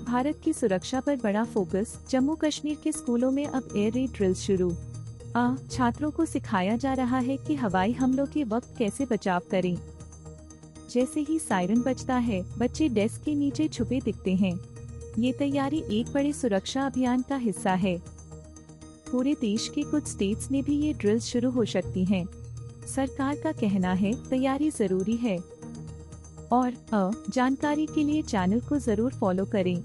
भारत की सुरक्षा पर बड़ा फोकस, जम्मू कश्मीर के स्कूलों में अब एयर रेड ड्रिल्स शुरू। छात्रों को सिखाया जा रहा है कि हवाई हमलों के वक्त कैसे बचाव करें। जैसे ही सायरन बजता है, बच्चे डेस्क के नीचे छुपे दिखते हैं। ये तैयारी एक बड़े सुरक्षा अभियान का हिस्सा है। पूरे देश के कुछ स्टेट्स में भी ये ड्रिल्स शुरू हो सकती हैं। सरकार का कहना है तैयारी जरूरी है। और जानकारी के लिए चैनल को जरूर फॉलो करें।